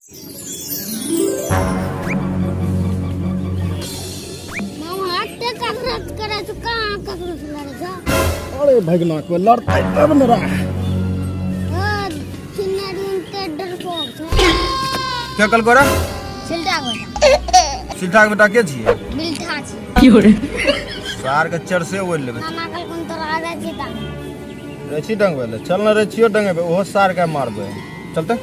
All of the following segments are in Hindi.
अरे भगना को लड़ता है तब न रहा। क्या कल करा? सिल्टा बेटा के छिए? बिलठा छी। की हो रे? सार के चर से ओल लेबे। मामा कल कोन तोरा रची डंग। रची डंग वेले चल न रचियो डंगे ओहो सार के मारबे। चलते।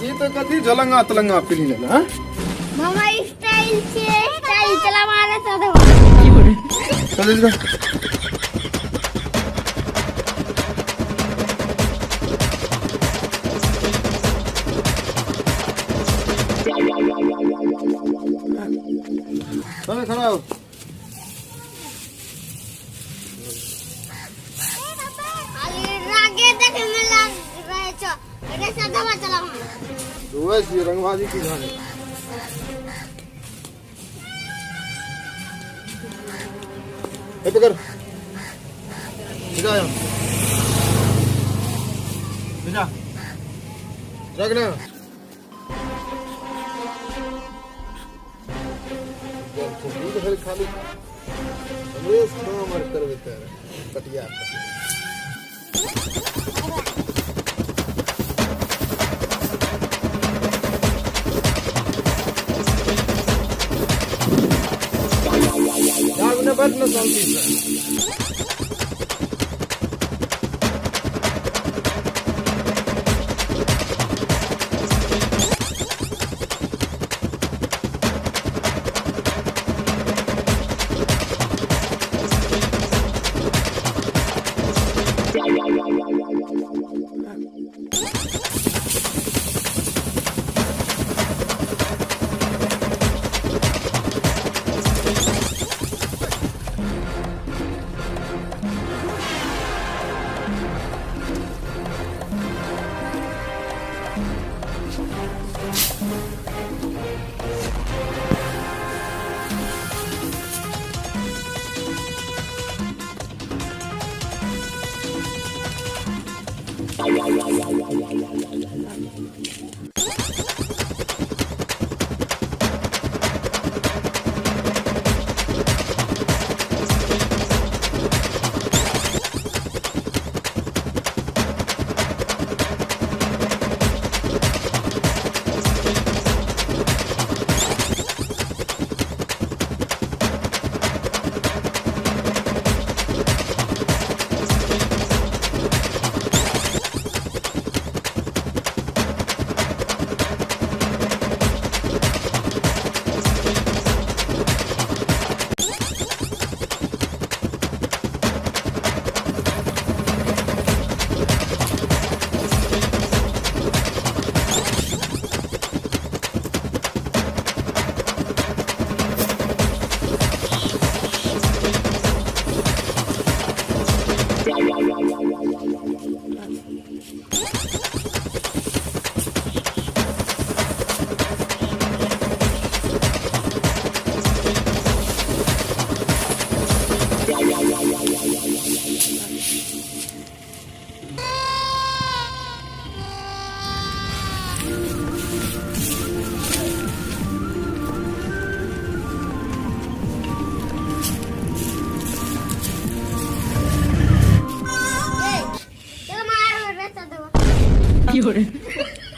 ये तो कथी झलंगा तलंगा पिली ले हां? मामा स्टाइल छे स्टाइल चला मारे तो की हो रे? चल जा। चल खड़ा हो। अरे रागे देखे में लग रहे छ। अरे सदवा चला वहां। रोज ये रंगबाजी की कहानी। ए पकड़। इधर आ। इधर। रखना। खाली रेस मर कर बेतर कटिया जाग ने बैठ न शांति से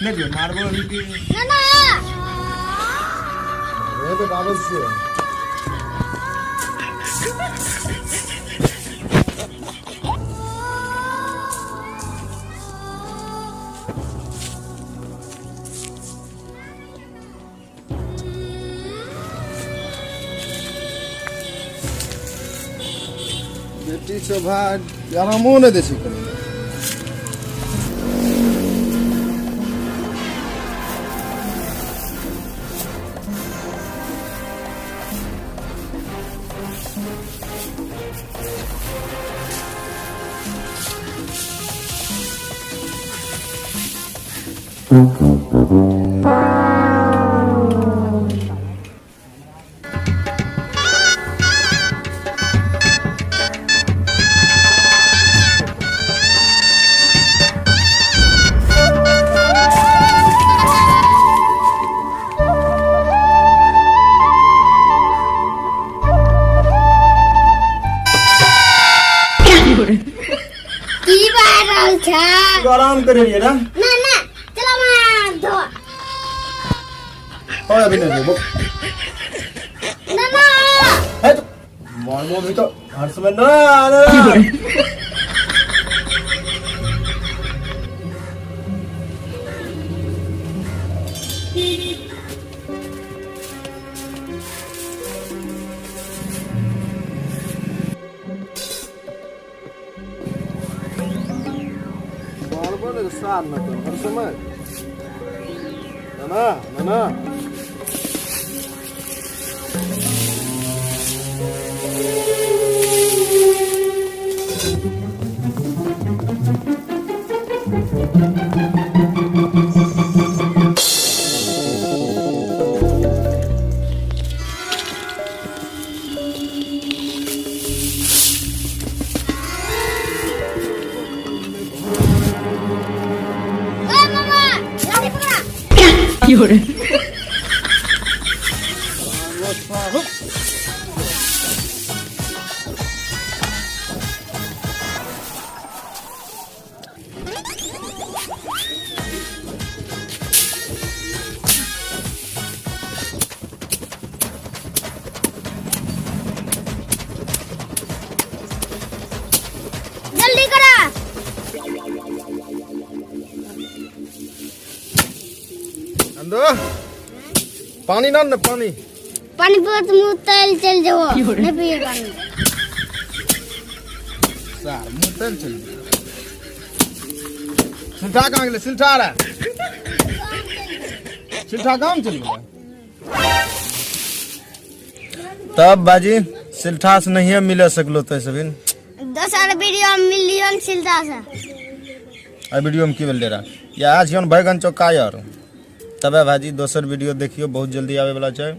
नहीं मारबो अभी की ना ना ये तो बाबा से बेटी शोभा यार मोने देसी कर काम करे रही है ना? ना चलो मैं धो। और अभी नहीं वो ना है तो मॉल में तो हर समय ना बार साथ ना तो हर समय ना जल्दी करा। अंदो पानी ना पानी बहुत मुंह तेल चल जाओ नहीं पिए पानी सार मुंह तेल चल सिल्ठा कहाँ गेले सिल्ठा रे सिल्ठा काम चल गया तब बाजी सिल्ठा से नहीं मिले सकलो तो सभी 10 वीडियो मिलियन सिल्ठा से आ वीडियो में की बोल रहा या आज हम बैगन चौका यार तबे भाजी दोसर वीडियो देखियो बहुत जल्दी आवे वाला छै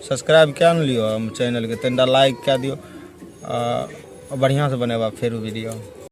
सब्सक्राइब क्या न लियो हम चैनल के तंडा लाइक क्या दियो बढ़िया से बनेबा फेर वीडियो।